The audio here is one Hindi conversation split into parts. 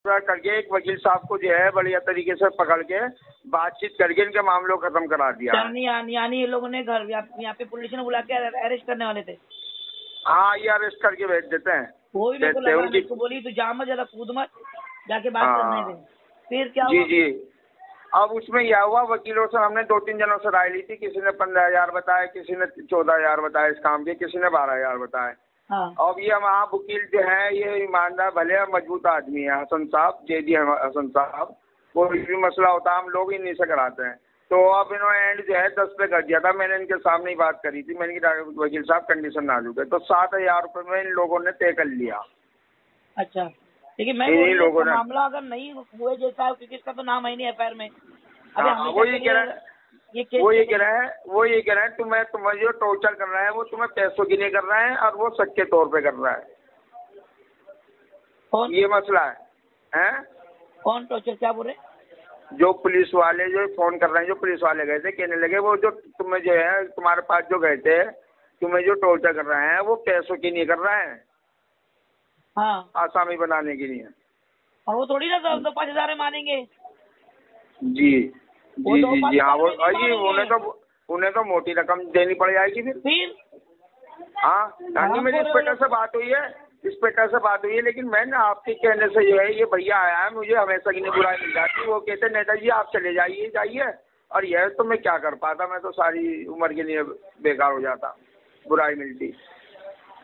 ट्रांसफर करके एक वकील साहब को जो है बढ़िया तरीके से पकड़ के बातचीत करके इनके मामलों को खत्म करा दिया। यानी ये लोगों ने घर यहाँ पे पुलिस ने बुला के अरेस्ट करने वाले थे। हाँ, ये अरेस्ट करके भेज देते हैं। वो भी मेरे को लगा, मेरे को बोली तो जा मत, ज्यादा कूद मत, जाके बात करने दे। फिर क्या हुआ? जी। अब उसमें यह हुआ, वकीलों से हमने 2-3 जनों से राय ली थी। किसी ने 15,000 बताया, किसी ने 14,000 बताया इस काम के, किसी ने 12,000 बताया। हाँ। अब ये हमारा वकील जो है ये ईमानदार भले मजबूत आदमी है, हसन साहब, जेडी हसन साहब। कोई भी मसला होता है हम लोग इन्हीं से कराते हैं। तो अब इन्होंने एंड जो है 10 पे कर दिया था। मैंने इनके सामने ही बात करी थी। मैंने कहा वकील साहब कंडीशन नाजुक है, तो 7,000 रुपये में इन लोगों ने तय कर लिया। अच्छा, लेकिन मैं लोगों ने मामला अगर नहीं हुए जैसा है, क्योंकि इसका तो नाम है नहीं एफआईआर में। वो ये कह रहा है तुम्हें जो टॉर्चर कर रहा है वो तुम्हें पैसों की नहीं कर रहा है और वो शक के तौर पे कर रहा है। कौन? ये मसला है। कौन टॉर्चर? क्या बोल रहे? जो पुलिस वाले जो फोन कर रहे हैं, जो पुलिस वाले गए थे, कहने लगे वो जो तुम्हें जो है तुम्हारे पास जो गए थे, तुम्हें जो टॉर्चर कर रहे हैं वो पैसों की नहीं कर रहे हैं। हाँ, आसामी बनाने की नहीं है। और वो थोड़ी ना 5,000 मानेंगे। जी। हाँ, वो उन्हें तो मोटी रकम देनी पड़ जाएगी फिर। हाँ, मेरी इंस्पेक्टर से बात हुई है, लेकिन मैंने आपके कहने से जो है ये भैया आया है, मुझे हमेशा की नहीं बुराई मिल जाती। वो कहते नेताजी आप चले जाइए, और यह तो मैं क्या कर पाता, मैं तो सारी उम्र के लिए बेकार हो जाता, बुराई मिलती।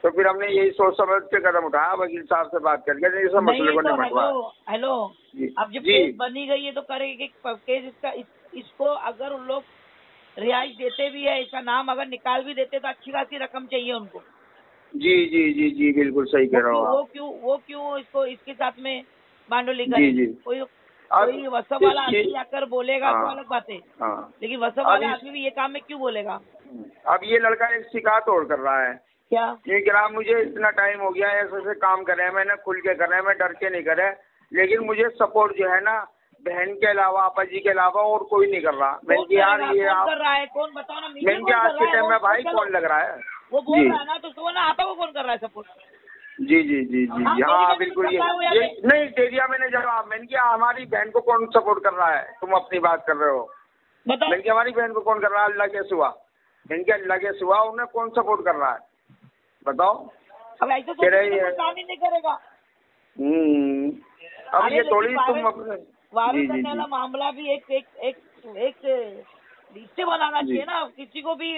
तो फिर हमने यही सोच समझ के कदम उठाया, वकील साहब से बात करके इस मसले को निपटवा। हेलो, अब जब केस बनी गई है तो करेंगे केस इसको अगर उन लोग रिहाइश देते भी है, इसका नाम अगर निकाल भी देते तो अच्छी खासी रकम चाहिए उनको। जी, बिल्कुल सही कह रहा हूँ। वो क्यों इसको इसके साथ में बांडोली करें? कोई वसब वाला आदमी आकर बोलेगा तो अलग बात है, लेकिन वसब वाला आदमी भी ये काम में क्यों बोलेगा? अब ये लड़का एक शिकायत और कर रहा है। क्या? ये कह रहा मुझे इतना टाइम हो गया ऐसे काम कर रहे हैं, मैंने खुल के कर रहे हैं, मैं डर के नहीं करे, लेकिन मुझे सपोर्ट जो है ना बहन के अलावा, आपा जी के अलावा और कोई नहीं कर रहा। मैंने यार ये आप कर रहा है, कौन बताओ ना। मैंने आज के टाइम में भाई कौन लग रहा है? वो बोल रहा है ना, तो उसको ना आपा को कौन कर रहा है सपोर्ट? जी। हाँ बिल्कुल। ये नहीं दे दिया मैंने जवाब। मैंने कहा हमारी बहन को कौन सपोर्ट कर रहा है? तुम अपनी बात कर रहे हो। मैंने कहा हमारी बहन को कौन कर रहा है? अल्लाह के सिवा। मैंने कहा अल्लाह के सिवा उन्हें कौन सपोर्ट कर रहा है बताओ? अब ऐसे तो काम ही नहीं करेगा। अब ये थोड़ी तुम अपने वायरल करने वाला मामला भी एक लिस्ट बनाना चाहिए ना। किसी को भी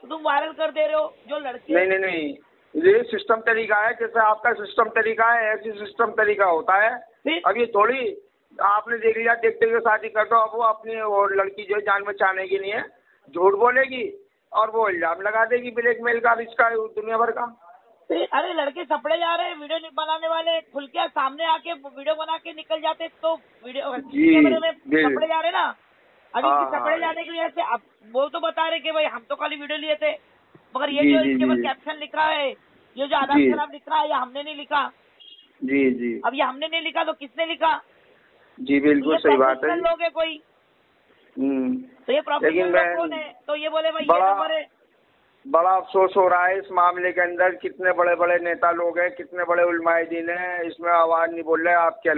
तुम वायरल कर दे रहे हो जो लड़के। नहीं, ये सिस्टम तरीका है, जैसे आपका सिस्टम तरीका है ऐसी सिस्टम तरीका होता है। अब ये थोड़ी आपने देख लिया, देखते हुए शादी कर दो। अब वो अपनी और लड़की जो जान बचाने की नहीं है, झूठ बोलेगी और वो इल्जाम लगा देगी ब्लैकमेल का, इसका दुनिया भर का। अरे लड़के सपड़े जा रहे हैं, वीडियो बनाने वाले खुल के सामने आके वीडियो बना के निकल जाते, तो वीडियो कैमरे में सपड़े जा रहे ना। अभी सपड़े जाने की वजह से अब वो तो बता रहे कि भाई हम तो खाली वीडियो लिए थे, मगर ये जो इसके ऊपर कैप्शन लिखा है, ये जो आधार खराब लिख रहा है, ये हमने नहीं लिखा। जी। अब ये हमने नहीं लिखा तो किसने लिखा? जी बिल्कुल सही बात है। लोग है कोई, तो ये प्रोफेशनल कौन है? तो ये बोले भाई ये नंबर है। बड़ा अफसोस हो रहा है इस मामले के अंदर। कितने बड़े बड़े नेता लोग हैं, कितने बड़े उलमाए दीन हैं, इसमें आवाज नहीं बोल रहे। आपके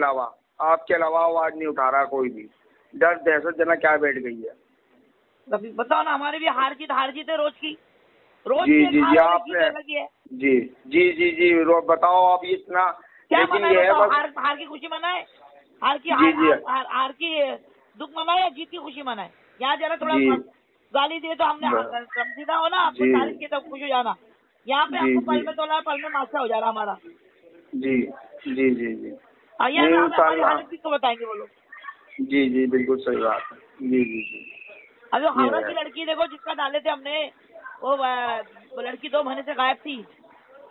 अलावा आवाज नहीं उठा रहा कोई भी। डर दहशत जना क्या बैठ गई है। अभी बताओ ना, हमारे भी हार जीत है रोज की। जी आपने जी बताओ आप इतना। लेकिन ये है हार की खुशी मनाए, हार की दुख मनाए या जीत की खुशी मनाए? यहाँ जरा थोड़ा गाली दिए तो हमने समझीदा हो ना, आपको तारीफ की तब खुश हो जाना। यहाँ पे आपको पल में तोला, पल में नाशा हो जा रहा हमारा। जी हमारी हालत किसको बताएंगे वो लोग? जी बिल्कुल सही बात है। जी अभी हावड़ा की लड़की देखो जिसका डाले थे हमने, वो लड़की 2 महीने से गायब थी।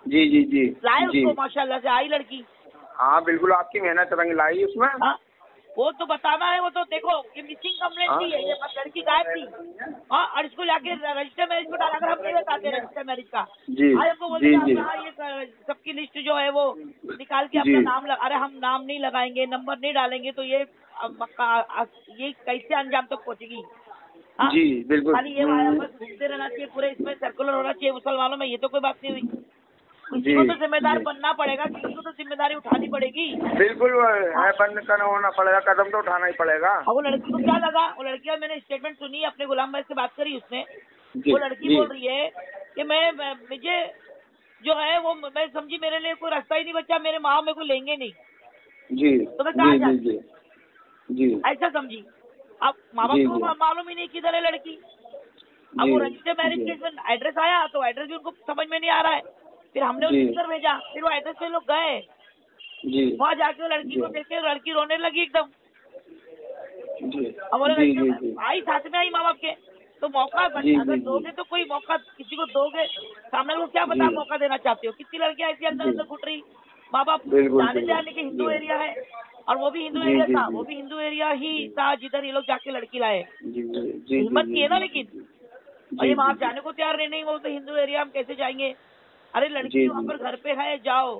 जी लाए उसको, माशाल्लाह से आई लड़की। हाँ बिल्कुल, आपकी मेहनत रंग लाई उसमें। वो तो बताना है, वो तो देखो ये मिसिंग कंप्लेंट थी, ये लड़की गायब थी। और इसको जाके रजिस्टर मैरिज को डाला, अगर हम नहीं बताते रजिस्टर मैरिज का। हमको बोले ये सबकी लिस्ट जो है वो निकाल के अपना नाम अरे हम नाम नहीं लगाएंगे, नंबर नहीं डालेंगे तो ये कैसे अंजाम तक पहुँचेगी? जी बिल्कुल। खाली ये बस घूमते रहना चाहिए, पूरे इसमें सर्कुलर होना चाहिए मुसलमानों में, ये तो कोई बात नहीं हुई। किसी को तो जिम्मेदार बनना पड़ेगा, किसी को तो जिम्मेदारी उठानी पड़ेगी। बिल्कुल है, बंद करना होना पड़ेगा, कदम तो उठाना ही पड़ेगा। और वो लड़की को क्या लगा, वो लड़की का मैंने स्टेटमेंट सुनी, अपने गुलाम भाई से बात करी उसने, वो लड़की बोल रही है कि मुझे जो है वो मैं समझी मेरे लिए कोई रास्ता ही नहीं बचा, मेरे माँ मेरे को लेंगे नहीं, जी तो मैं कहाँ जा, जी ऐसा समझी। अब माँ बाप को मालूम ही नहीं किधर है लड़की। अब वो रजिस्टर मैरिज केस में एड्रेस आया तो एड्रेस भी उनको समझ में नहीं आ रहा है, फिर हमने उनको भेजा, फिर वो एड्रेस पे लोग गए, वहाँ जाके वो लड़की को देखे, लड़की रोने लगी एकदम। अब बोले आई साथ में आई माँ बाप के, तो मौका अगर दोगे तो कोई मौका किसी को दोगे, सामने को क्या पता मौका देना चाहते हो। कितनी लड़कियां ऐसी अंदर अंदर घुट रही, माँ बाप जाने के हिंदू एरिया है, और वो भी हिंदू एरिया था, वो भी हिंदू एरिया ही था जिधर ये लोग जाके लड़की लाए। हिम्मत की है ना, लेकिन और ये वहाँ जाने को तैयार नहीं, वो तो हिंदू एरिया हम कैसे जाएंगे। अरे लड़की वहाँ पर घर पे है, जाओ।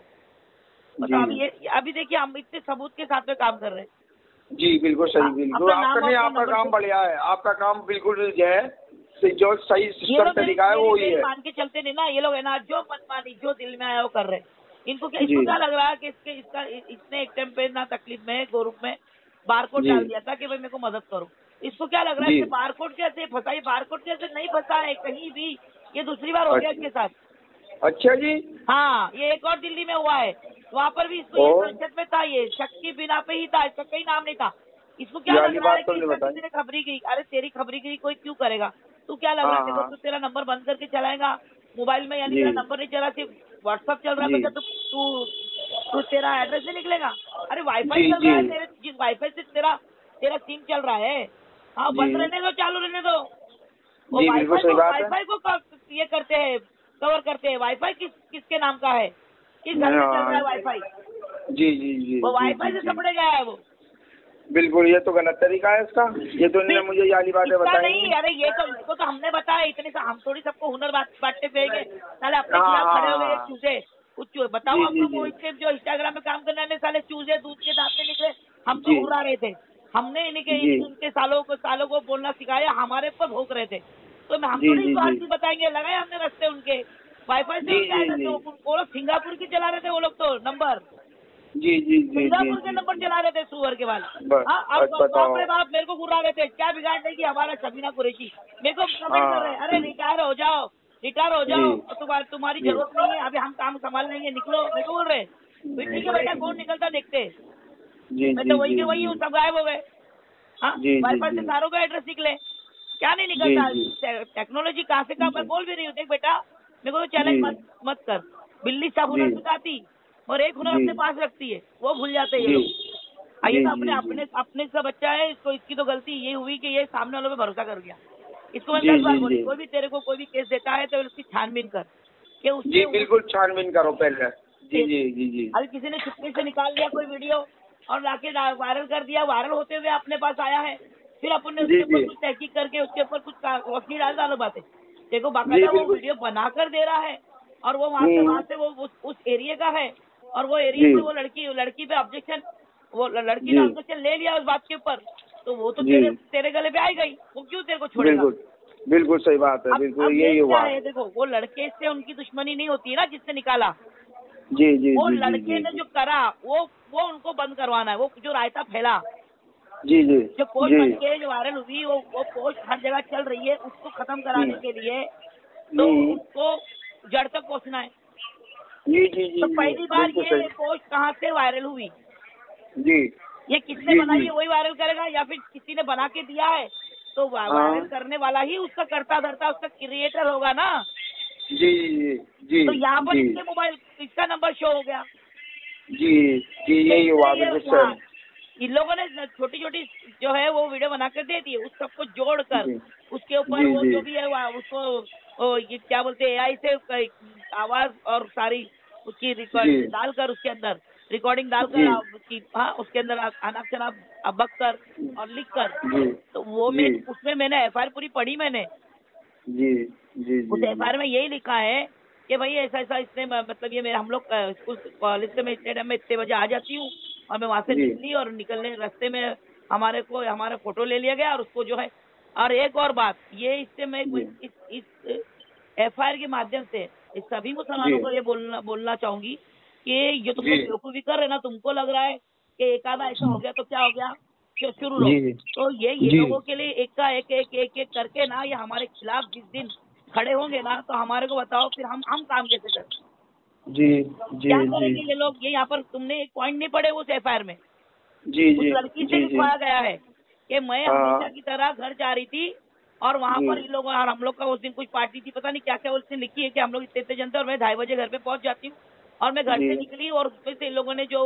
मतलब अभी देखिए हम इतने सबूत के साथ में काम कर रहे हैं। जी बिल्कुल सही, बिल्कुल आपका काम बढ़िया है, आपका काम बिल्कुल जो है जो सही सिस्टम तरीका है वो ही है। मान के चलते नहीं ना ये लोग, है ना, जो मनमानी जो दिल में आया वो कर रहे हैं। इनको क्या लग रहा है कि इसने एक टाइम पे ना तकलीफ में ग्रुप में बारकोड डाल दिया था कि भाई मेरे को मदद करो। इसको क्या लग रहा है कि बारकोड कैसे फंसा, ये बारकोड कैसे नहीं फंसा है कहीं भी, ये दूसरी बार हो गया इसके साथ। अच्छा जी, हाँ, ये एक और दिल्ली में हुआ है, वहाँ पर भी इसको संसद में था, ये शक की बिना पे ही था, इसका कहीं नाम नहीं था। इसको क्या लग रहा है कि किसी ने खबरी गई। अरे तेरी खबरी गई कोई क्यों करेगा, तू क्या लग रहा है देखो, तू तेरा नंबर बंद करके चलाएगा मोबाइल में, यानी तेरा नंबर नहीं चला, सिर्फ व्हाट्सअप चल रहा है, तो तू तेरा एड्रेस नहीं निकलेगा। अरे वाईफाई चल रहा है तेरे, जिस वाईफाई से तेरा सिम चल रहा है, हाँ बंद रहने दो, चालू रहने दो। वो वाईफाई को ये करते हैं, कवर करते हैं। वाईफाई किसके नाम का है, किस घर में चल रहा है वाईफाई। जी वो वाईफाई से सपड़े गया है वो। बिल्कुल, ये तो गलत तरीका है इसका, ये तो इन्होंने मुझे याली बातें बताई नहीं। अरे ये तो इसको तो हमने बताया, इतने से हम थोड़ी सबको हुनर बांटते फेंके, साले अपने खिलाफ खड़े हो गए चूजे। कुछ बताओ आपको, वो इसके जो इंस्टाग्राम में काम करने वाले साले चूजे दूध के दांत में निकले, हम तो उड़ा रहे थे। हमने इनके सालों को बोलना सिखाया, हमारे ऊपर भोंक रहे थे, तो हम थोड़ी इस बात भी बताएंगे। लगाए हमने रस्ते उनके वाईफाई से, वो लोग सिंगापुर की चला रहे थे, वो लोग तो नंबर सिंगापुर के नंबर चला रहे थे, सुअर के बाद। बाप रे बाप, मेरे को गुर्रा रहे थे, क्या बिगाड़ देगी हमारा शबीना कुरैशी। मेरे को कमेंट कर रहे हैं, अरे रिटायर हो जाओ, तुम्हारी जरूरत नहीं है, अभी हम काम संभाल लेंगे, निकलो। मेरे को बोल रहे ठीक है बेटा, कौन निकलता देखते। मैं तो वही के वही हूँ, सब गायब हो गए। हाँ, वाईफाई से सारों का एड्रेस निकले, क्या नहीं निकलता। टेक्नोलॉजी कहाँ से कहाँ, मैं बोल भी रही हूँ। देख बेटा, मेरे को तो चैलेंज मत कर। बिल्ली सब हुनर सिखाती और एक हुनर अपने पास रखती है, वो भूल जाते हैं ये लोग। आइए तो अपने का बच्चा है, इसकी तो गलती ये हुई कि ये सामने वालों पे भरोसा कर गया। इसको मैं 10 बार बोली, कोई भी तेरे को कोई भी केस देता है तो उसकी छानबीन कर कि उससे बिल्कुल छानबीन करो पहले। जी। अभी किसी ने छुपके से निकाल लिया कोई वीडियो और लाके वायरल कर दिया, वायरल होते हुए अपने पास आया है, फिर अपन ने उसके ऊपर कुछ तहकीक करके उसके ऊपर कुछ वकील डालो बातें। देखो बाकायदा वो वीडियो बनाकर दे रहा है, और वो वहाँ से वो उस एरिया का है, और वो एरिया में वो लड़की पे ऑब्जेक्शन, वो लड़की ने ऑब्जेक्शन ले लिया उस बात के ऊपर, तो वो तो तेरे गले पे आई गई, वो क्यों तेरे को छोड़ेगा। बिल्कुल सही बात है, बिल्कुल यही हुआ है। देखो वो लड़के से उनकी दुश्मनी नहीं होती है ना, जिससे निकाला। जी वो लड़के ने जो करा वो उनको बंद करवाना है। वो जो रायता फैला, जी जो पोस्ट बन के जो वायरल हुई, वो पोस्ट हर जगह चल रही है, उसको खत्म कराने के लिए तो उसको जड़ तक पहुँचना है। तो पहली बार ये पोस्ट कहाँ से वायरल हुई, ये किसने बनाई है वही वायरल करेगा, या फिर किसी ने बना के दिया है तो वायरल करने वाला ही उसका करता धरता उसका क्रिएटर होगा ना। जी तो यहाँ पर इसके मोबाइल इसका नंबर शो हो गया। यही हुआ। इन लोगों ने छोटी छोटी जो है वो वीडियो बना कर दे दी, उस सबको जोड़कर उसके ऊपर वो जो भी है उसको ये क्या बोलते हैं, AI से आवाज और सारी उसकी रिकॉर्डिंग डालकर, उसके अंदर रिकॉर्डिंग डालकर उसकी, हाँ, उसके अंदर अनाप शनाप अबक कर और लिख कर, तो वो उसमें मैंने FIR पूरी पढ़ी मैंने। उस FIR में यही लिखा है कि भाई ऐसा इसने, मतलब ये हम लोग स्कूल कॉलेज से मैं इतने टाइम में इतने बजे आ जाती हूँ, और मैं वहाँ से निकली और निकलने रास्ते में हमारा फोटो ले लिया गया, और उसको जो है। और एक और बात, ये इससे मैं इस FIR के माध्यम से इस सभी मुसलमानों को ये बोलना चाहूंगी कि ये तुम लोग बेवकूफी कर रहे ना, तुमको लग रहा है कि एक आधा ऐसा हो गया तो क्या हो गया, शुरू रहो। तो ये लोगों के लिए एक का एक करके ना, ये हमारे खिलाफ जिस दिन खड़े होंगे ना, तो हमारे को बताओ फिर हम काम कैसे करें। क्या करेंगे ये लोग। ये यहाँ पर तुमने एक पॉइंट नहीं पढ़े उस FIR में, उस लड़की से लिखवाया गया है कि मैं हमेशा की तरह घर जा रही थी और वहाँ पर इन लोगों और हम लोग का उस दिन कुछ पार्टी थी, पता नहीं क्या क्या उसने लिखी है कि हम लोग इतने जनता और मैं 2:30 बजे घर पे पहुंच जाती हूँ। और मैं घर से निकली और उसमें से इन लोगों ने जो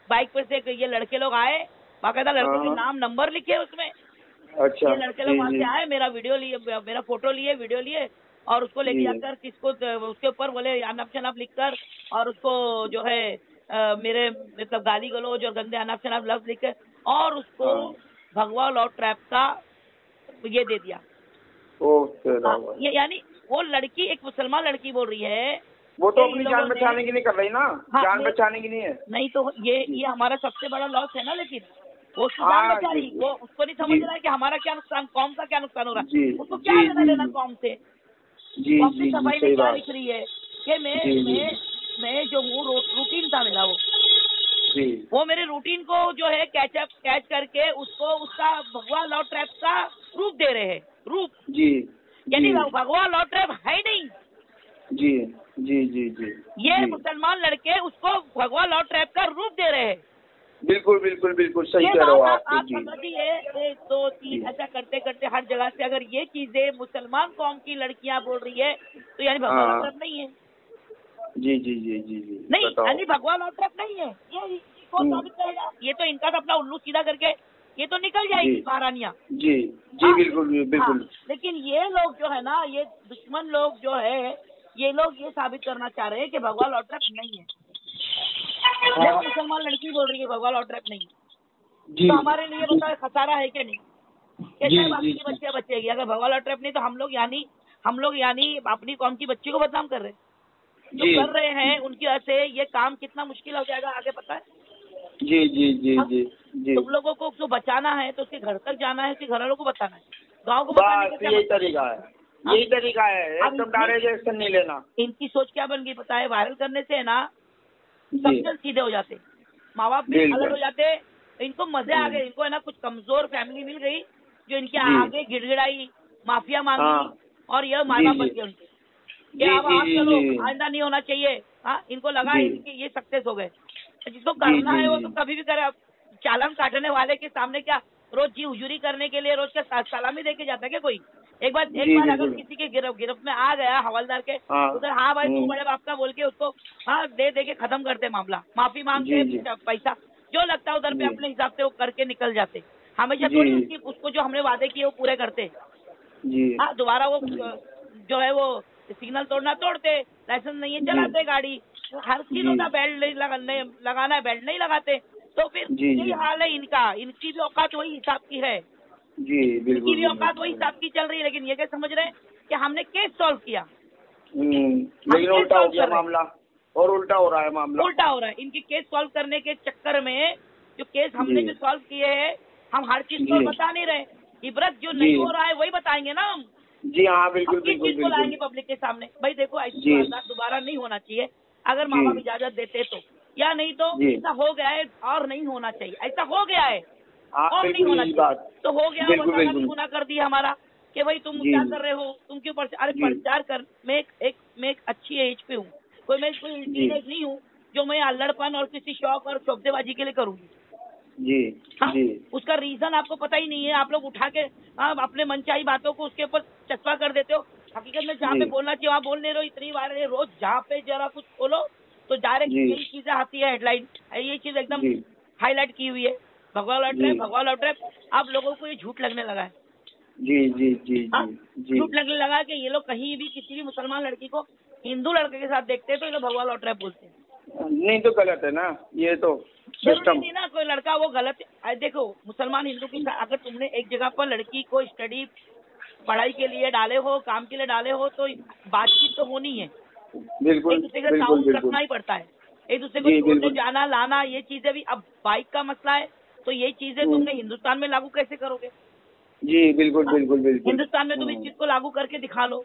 बाइक पर से ये लड़के लोग आए, बाकायदा लड़कों के नाम नंबर लिखे उसमें। अच्छा, ये लड़के लोग वहाँ से आए, मेरा वीडियो लिए, मेरा फोटो लिए, वीडियो लिए और उसको लेके जाकर किसको उसके ऊपर बोले अनाप शनाप लिख कर, और उसको जो है मेरे मतलब गाली गलौज और गंदे अनाप शनाप लफ्ज लिख कर और उसको भगवा लॉ ट्रैप का ये दे दिया। ये यानी वो लड़की एक मुसलमान लड़की बोल रही है, वो तो अपनी जान बचाने की नहीं कर रही ना। जान बचाने की नहीं है। नहीं तो ये हमारा सबसे बड़ा लॉस है ना। लेकिन वो जान बचा रही, वो उसको नहीं समझ रहा है कि हमारा क्या नुकसान, कौम का क्या नुकसान हो रहा है। उसको क्या लेना देना कौम से। वो अपनी सफाई में क्या लिख रही है कि मैं जो वो रूटीन था मेरा, वो मेरे रूटीन को जो है कैच करके उसको उसका भगवा लॉ ट्रैप का रूप दे रहे हैं। रूप यानी भगवा लॉ ट्रैप है नहीं। ये मुसलमान लड़के उसको भगवा लॉ ट्रैप का रूप दे रहे हैं। बिल्कुल सही कह रहे हो आप समझिए। 1 2 3 ऐसा करते करते हर जगह से अगर ये चीजें मुसलमान कौम की लड़कियां बोल रही है तो यानी भगवा लॉ ट्रैप नहीं है। नहीं यानी भगवा लॉ ट्रैप नहीं है। ये कौन साबित करेगा। ये तो इनका तो अपना उल्लू सीधा करके ये तो निकल जाएगी महारानियां। बिल्कुल। लेकिन ये लोग जो है ना, ये दुश्मन लोग जो है, ये लोग ये साबित करना चाह रहे हैं कि भगवा लॉ ट्रैप नहीं है। मुसलमान लड़की बोल रही है भगवा लॉ ट्रैप नहीं है। तो हमारे लिए बताए खसारा है कि नहीं। कैसे बाकी की बच्चियां बचेगी अगर भगवा लॉ ट्रैप नहीं। तो हम लोग यानी अपनी कौम की बच्ची को बदनाम कर रहे हैं। जो कर रहे हैं उनकी वजह से ये काम कितना मुश्किल हो जाएगा आगे पता है। तुम लोगों को जो बचाना है तो उसके घर तक जाना है, उसके घर वालों को बताना है, गाँव को बताना है। यही तरीका है एकदम डायरेक्ट एक्शन नहीं लेना। इनकी सोच क्या बन गई पता है। वायरल करने से है ना सब जन सीधे हो जाते, माँ बाप भी अलग हो जाते। इनको मजे आ गए। इनको है ना कुछ कमजोर फैमिली मिल गई जो इनके आगे गिड़गिड़ाई, माफिया मांगी और यह माँ बाप बन गए उनके। अब आप चलो आइंदा नहीं होना चाहिए। हाँ, इनको लगा ये सक्सेस हो गए। जिसको करना है वो तो कभी भी करे। चालान काटने वाले के सामने क्या रोज जी हुजूरी करने के लिए रोज का सलामी देके जाता है क्या कोई। एक बार अगर किसी के गिरफ्त में आ गया हवलदार के उधर, हाँ भाई तू बड़े बाप का बोल के उसको हाँ दे के खत्म करते मामला, माफी मांगते पैसा जो लगता है उधर पे अपने हिसाब से वो करके निकल जाते। हमेशा थोड़ी उसको जो हमने वादे किए वो पूरे करते। हाँ, दोबारा वो जो है वो सिग्नल तोड़ना तोड़ते, लाइसेंस नहीं है चलाते गाड़ी, हर चीज होता। बेल्ट लगाना है, बेल्ट नहीं लगाते। तो फिर यही हाल है इनका। इनकी भी औकात वही हिसाब की है। इनकी भी औकात वही हिसाब की चल रही है। लेकिन ये क्या समझ रहे हैं कि हमने केस सॉल्व किया, लेकिन उल्टा हो गया मामला और उल्टा हो रहा है मामला। उल्टा हो रहा है। इनके केस सॉल्व करने के चक्कर में जो केस हमने जो सॉल्व किए हैं, हम हर चीज को बता नहीं रहे। इबरत जो नहीं हो रहा है वही बताएंगे ना हम। हाँ, बिल्कुल चीज को लाएंगे पब्लिक के सामने। भाई देखो ऐसी बात दोबारा नहीं होना चाहिए अगर माँ बाप इजाजत देते तो, या नहीं तो ऐसा हो गया है और नहीं होना चाहिए। ऐसा हो गया है और नहीं होना चाहिए तो हो गया। बताना भी गुनाह कर दिया हमारा कि भाई तुम क्या कर रहे हो, तुम क्यों अरे प्रचार कर। मैं एक अच्छी एज पे हूँ, मैं कोई टीनेज नहीं हूँ जो मैं अल्लड़पन और किसी शौक और शोबदेबाजी के लिए करूंगी। उसका रीजन आपको पता ही नहीं है। आप लोग उठा के अपने मनचाही बातों को उसके ऊपर चस्पा कर देते हो। हकीकत में जहाँ पे बोलना चाहिए वहाँ बोल नहीं रहे हो। इतनी बार रोज जहाँ पे जरा कुछ खोलो तो डायरेक्ट यही चीजें आती है हेडलाइन। ये चीज एकदम हाईलाइट की हुई है, भगवा लॉ ट्रैप। आप लोगों को ये झूठ लगने लगा है। झूठ लगने लगा कि ये लोग कहीं भी किसी भी मुसलमान लड़की को हिंदू लड़के के साथ देखते हैं तो ये लोग भगवा लॉ ट्रैप बोलते हैं। नहीं तो गलत है ना, ये तो सिस्टम नहीं ना। कोई लड़का वो गलत है। देखो मुसलमान हिंदू के साथ अगर तुमने एक जगह पर लड़की को स्टडी पढ़ाई के लिए डाले हो, काम के लिए डाले हो, तो बातचीत तो होनी है। बिल्कुल, एक दूसरे का ताउन रखना ही पड़ता है। एक दूसरे को छोड़ने जाना लाना ये चीजें भी। अब बाइक का मसला है तो ये चीजें तुमने हिंदुस्तान में लागू कैसे करोगे। बिल्कुल। हिंदुस्तान में तुम इस चीज को लागू करके दिखा लो।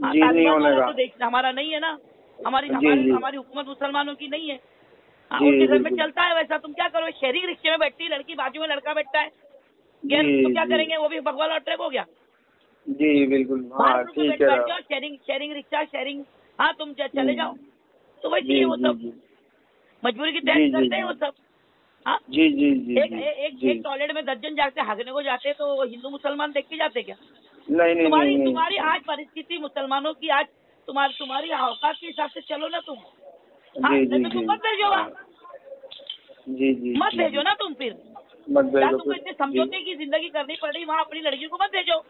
जी नहीं होने का, तो देखना हमारा नहीं है ना, हमारी हुकूमत मुसलमानों की नहीं है। उनके घर में चलता है वैसा। तुम क्या करो, शेयरिंग रिक्शे में बैठती है लड़की, बाजू में लड़का बैठता है, तो क्या करेंगे, वो भी भगवा ट्रिप हो गया। जी बिल्कुल, हाँ ठीक है। शेयरिंग रिक्शा, शेयरिंग, हाँ तुम चले जाओ, तो वैसे ही वो सब मजबूरी की तहत करते हैं वो सब। हाँ जी जी जी एक टॉयलेट में 10 जन जाते हगने को जाते, तो हिंदू मुसलमान देख के जाते क्या? नहीं तुम्हारी आज परिस्थिति मुसलमानों की, आज तुम्हारी औकात के हिसाब से चलो ना तुम। हाँ, तो तुम मत भेजो, मत भेजो ना तुम फिर। तुमको इतने समझौते की जिंदगी करनी पड़ रही, वहाँ अपनी लड़कियों को मत भेजो।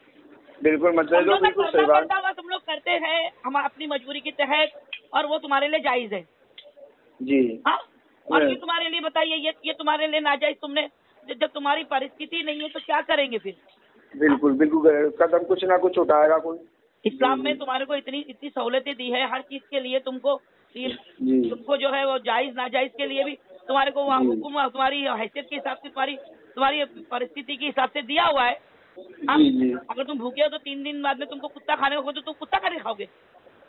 बिल्कुल मत भेजो, बिल्कुल सही बात। तुम लोग करते हैं हम अपनी मजबूरी के तहत, और वो तुम्हारे लिए जायज है जी। हाँ, और ये तुम्हारे लिए बताइए, ये तुम्हारे लिए नाजायज। तुमने जब तुम्हारी परिस्थिति नहीं है तो क्या करेंगे फिर? बिल्कुल बिल्कुल, कदम कुछ ना कुछ उठाएगा कोई। इस्लाम में तुम्हारे को इतनी सहूलतें दी है हर चीज के लिए। तुमको जो है वो जायज नाजायज के लिए भी तुम्हारे को वहाँ हुक्म तुम्हारी हैसियत के हिसाब से, तुम्हारी परिस्थिति के हिसाब से दिया हुआ है। अगर तुम भूखे हो तो 3 दिन बाद में तुमको कुत्ता खाने को, तो तुम कुत्ता खाने खाओगे।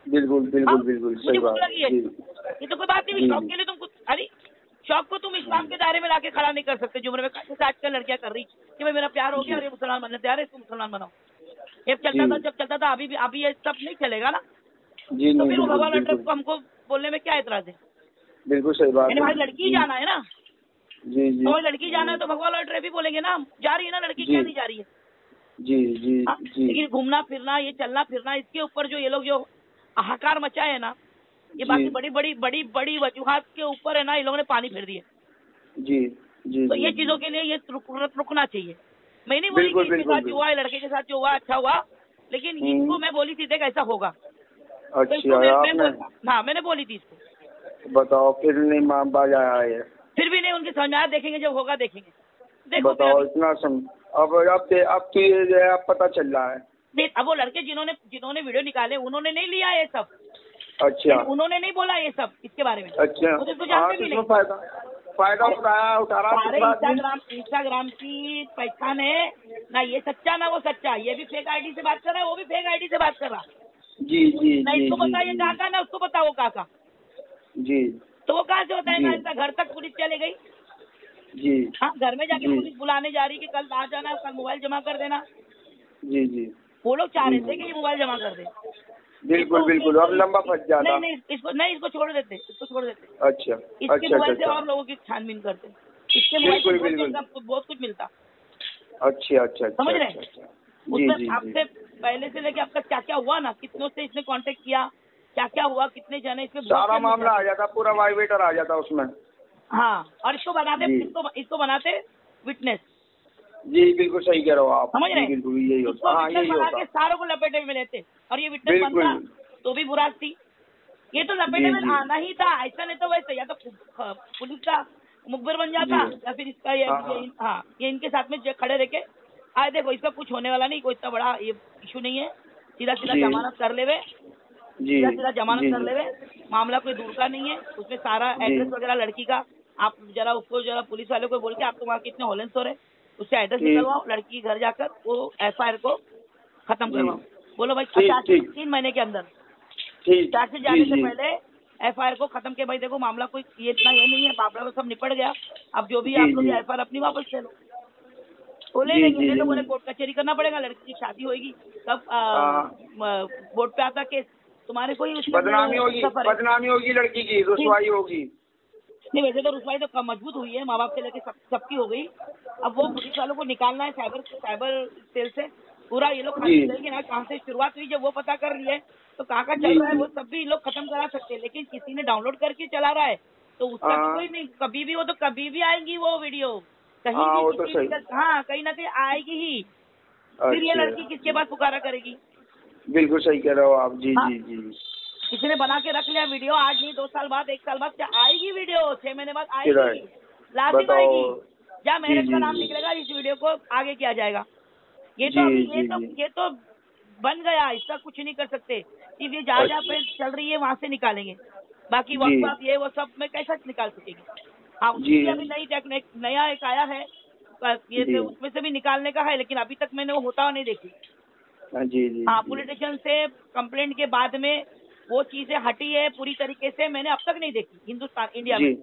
बिल्कुल बिल्कुल बिल्कुल सही बात लगी है, ये तो कोई बात नहीं। शौक के लिए तुम अरे शौक को तुम इस्लाम के दायरे में लाके खड़ा नहीं कर सकते। जुम्मन में जैसे आजकल लड़कियां कर रही कि भाई मेरा प्यार हो गया और ये मुसलमान बनने तैयार है, इसको मुसलमान बनाओ। जब चलता था, अभी ये सब नहीं चलेगा ना। जी तो फिर भगवान अड्रस को हमको बोलने में क्या एतराज है? बिल्कुल सही बात है। हमारी लड़की जाना है ना, जी जी, तो लड़की जाना है तो भगवान अड्रस भी बोलेंगे ना, जा रही है ना लड़की, क्या नहीं जा रही है? जी जी जी। लेकिन घूमना फिरना, ये चलना फिरना, इसके ऊपर जो ये लोग जो हाहाकार मचाए है ना, ये बाकी बड़ी वजूहात के ऊपर है ना, ये लोगों ने पानी फेर दिए। जी जी। तो ये चीजों के लिए ये रुकना चाहिए। मैं नहीं बोली कि इसके साथ जो हुआ है, लड़के के साथ जो हुआ अच्छा हुआ, लेकिन इनको मैं बोली थी देख ऐसा होगा। अच्छा, हाँ मैंने बोली थी इसको। बताओ, फिर नहीं बाज आया है, फिर भी नहीं उनकी समझ आया। देखेंगे जब होगा देखेंगे। देखो बताओ, इतना अब तो ये पता चल रहा है। अब वो लड़के जिन्होंने वीडियो निकाले उन्होंने नहीं लिया ये सब। अच्छा, उन्होंने नहीं बोला ये सब इसके बारे में। अच्छा, फायदा उठा रहा। इंस्टाग्राम की पहचान है ना, ये सच्चा ना वो सच्चा। ये भी फेक आईडी से बात कर रहा है, वो भी फेक आईडी से बात कर रहा। जी जी ना इसको पता ये काका, ना उसको पता वो काका। जी, तो वो कहाँ से होता है ना, इसका घर तक पुलिस चले गई जी। हाँ, घर में जाके पुलिस बुलाने जा रही कि कल आ जाना, कल मोबाइल जमा कर देना। जी जी, वो लोग चाह रहे थे कि ये मोबाइल जमा कर दे। बिल्कुल बिल्कुल, अब लंबा फंस जाता। नहीं इसको छोड़ देते, अच्छा, इसके मोबाइल से और लोगों की छानबीन करते। इसके मोबाइल से बहुत कुछ मिलता। अच्छा, समझ रहे हैं? उसमें आपसे पहले से लेके अब तक क्या क्या हुआ ना, कितनों से इसने कांटेक्ट किया, क्या क्या हुआ, कितने जने, इसमें सारा मामला आ जाता, पूरा वाइब्रेटर आ जाता उसमें। हाँ, और इसको बनाते विटनेस। जी बिल्कुल सही कह रहे हो आप, समझ रहे हैं? बिल्कुल यही होता। हाँ, यही होता है। सारों को लपेटे में लेते, और ये विटनेस बनता तो भी बुराक थी। ये तो लपेटे में आना ही था, ऐसा नहीं तो वैसे, या तो पुलिस का मुखबिर बन जाता, या फिर इसका ये इनके साथ में खड़े रह के आए देखो इसका कुछ होने वाला नहीं, कोई इतना बड़ा ये इशू नहीं है, सीधा जमानत कर लेवे, सीधा जमानत कर लेवे, मामला कोई दूर का नहीं है। उसमें सारा एड्रेस वगैरह लड़की का, आप जरा पुलिस वाले को बोल के आपको वहाँ कितने हॉलेंस हो रहे, उससे एड्रेस निकलवाओ, लड़की घर जाकर वो FIR को खत्म करवाओ। बोलो भाई 3 महीने के अंदर से जाने से पहले FIR को खत्म के, भाई देखो मामला कोई ये इतना ये नहीं है, मामला तो सब निपट गया, अब जो भी आप लोग FIR अपनी वापस ले लो। तो ले लेंगे, लोगों ने कोर्ट कचहरी करना पड़ेगा, लड़की की शादी होगी तब बोर्ड पे आता केस, तुम्हारे कोई बदनामी होगी लड़की की, रुसवाई होगी। नहीं वैसे तो रुसवाई तो मजबूत हुई है, माँ बाप से लेके सबकी हो गई। अब वो पुलिस वालों को निकालना है साइबर सेल से पूरा, ये लोग खाते ना कहाँ से शुरुआत हुई, जब वो पता कर लिए तो कहाँ का चल रहा है वो सब भी लोग खत्म करा सकते हैं। लेकिन किसी ने डाउनलोड करके चला रहा है तो उसका तो कोई नहीं, कभी भी वो तो कभी भी आएगी वो वीडियो, कहीं भी कहीं ना कहीं आएगी ही। फिर ये लड़की किसके पास पुकारा करेगी? बिल्कुल सही कह रहे हो आप। जी जी जी, किसी ने बना के रख लिया वीडियो, आज नहीं 2 साल बाद 1 साल बाद क्या आएगी वीडियो, 6 महीने बाद आएगी, लाजिम आएगी। जहाँ मैरिज का नाम निकलेगा इस वीडियो को आगे किया जाएगा। ये तो बन गया, इसका कुछ नहीं कर सकते। सिर्फ ये जहाँ पे चल रही है वहाँ से निकालेंगे, बाकी व्हाट्सएप ये वो सब में कैसा निकाल सकेंगे? हाँ, उसकी अभी नया एक आया है, ये उसमें से भी निकालने का है, लेकिन अभी तक मैंने वो होता नहीं देखी। जी जी। हाँ, पुलिस स्टेशन से कंप्लेंट के बाद में वो चीजें हटी है पूरी तरीके से, मैंने अब तक नहीं देखी हिंदुस्तान इंडिया में।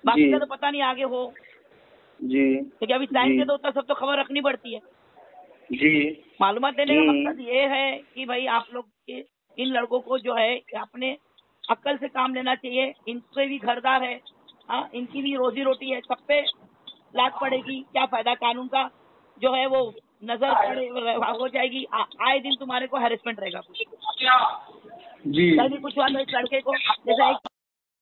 बाकी का तो पता नहीं आगे हो जी, क्योंकि अभी टाइम के तो उतना सब तो खबर रखनी पड़ती है जी। मालूमात देने का मकसद ये है कि भाई आप लोग के इन लड़कों को जो है अपने अक्ल से काम लेना चाहिए। इनसे भी घरदार है, हाँ, इनकी भी रोजी रोटी है, सब पे लात पड़ेगी, क्या फायदा कानून का जो है वो नजर पड़े हो जाएगी। आए दिन तुम्हारे को हैरेसमेंट रहेगा। जी। कभी कुछ हुआ तो इस लड़के को जैसे